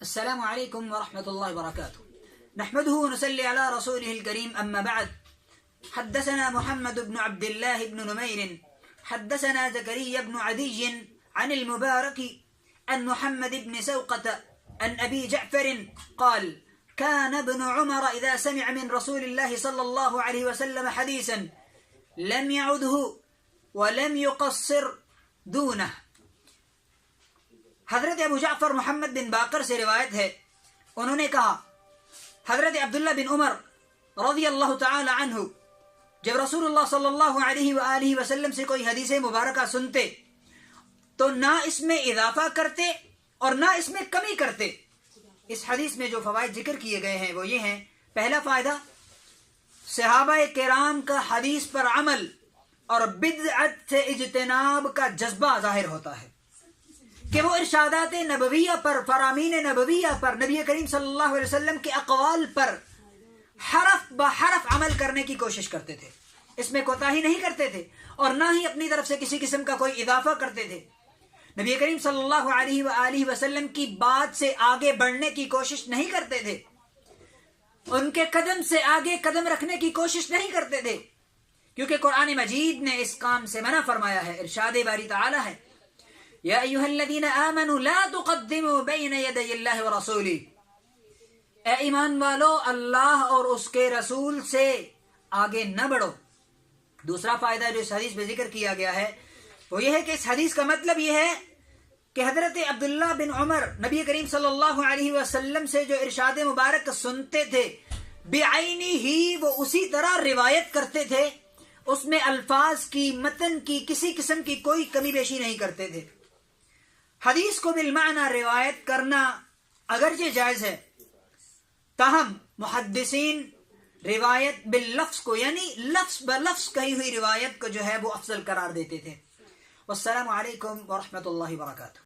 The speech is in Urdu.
السلام عليكم ورحمة الله وبركاته. نحمده ونصلي على رسوله الكريم. أما بعد، حدثنا محمد بن عبد الله بن نمير حدثنا زكريا بن عدي عن المبارك عن محمد بن سوقة عن أبي جعفر قال: كان ابن عمر إذا سمع من رسول الله صلى الله عليه وسلم حديثا لم يعده ولم يقصر دونه. حضرت ابو جعفر محمد بن باقر سے روایت ہے، انہوں نے کہا حضرت عبداللہ بن عمر رضی اللہ تعالی عنہ جب رسول اللہ صلی اللہ علیہ وآلہ وسلم سے کوئی حدیث مبارکہ سنتے تو نہ اس میں اضافہ کرتے اور نہ اس میں کمی کرتے. اس حدیث میں جو فوائد ذکر کیے گئے ہیں وہ یہ ہیں: پہلا فائدہ، صحابہ کرام کا حدیث پر عمل اور بدعت سے اجتناب کا جذبہ ظاہر ہوتا ہے کہ وہ ارشادات نبویہ پر، فرامین نبویہ پر، نبی کریم صلی اللہ علیہ وسلم کے اقوال پر حرف بحرف عمل کرنے کی کوشش کرتے تھے، اس میں کوتاہی نہیں کرتے تھے اور نہ ہی اپنی طرف سے کسی قسم کا کوئی اضافہ کرتے تھے. نبی کریم صلی اللہ علیہ وآلہ وسلم کی بات سے آگے بڑھنے کی کوشش نہیں کرتے تھے، ان کے قدم سے آگے قدم رکھنے کی کوشش نہیں کرتے تھے، کیونکہ قرآن مجید نے اس کام سے منع فرمایا ہے. ارشاد باری تعالی ہے: یا ایھا الذین آمنوا لا تقدموا بین یدی اللہ ورسولہ. اے ایمان والو، اللہ اور اس کے رسول سے آگے نہ بڑھو. دوسرا فائدہ جو اس حدیث میں ذکر کیا گیا ہے وہ یہ ہے کہ اس حدیث کا مطلب یہ ہے کہ حضرت عبداللہ بن عمر نبی کریم صلی اللہ علیہ وسلم سے جو ارشاد مبارک سنتے تھے بعینی ہی وہ اسی طرح روایت کرتے تھے، اس میں الفاظ کی، متن کی کسی قسم کی کوئی کمی بیشی نہیں کرتے تھے. حدیث کو بالمعنی روایت کرنا اگرچہ جائز ہے، تاہم محدثین روایت باللفظ کو، یعنی لفظ بلفظ کہی ہوئی روایت کو جو ہے وہ افضل قرار دیتے تھے. والسلام علیکم ورحمۃ اللہ وبرکاتہ.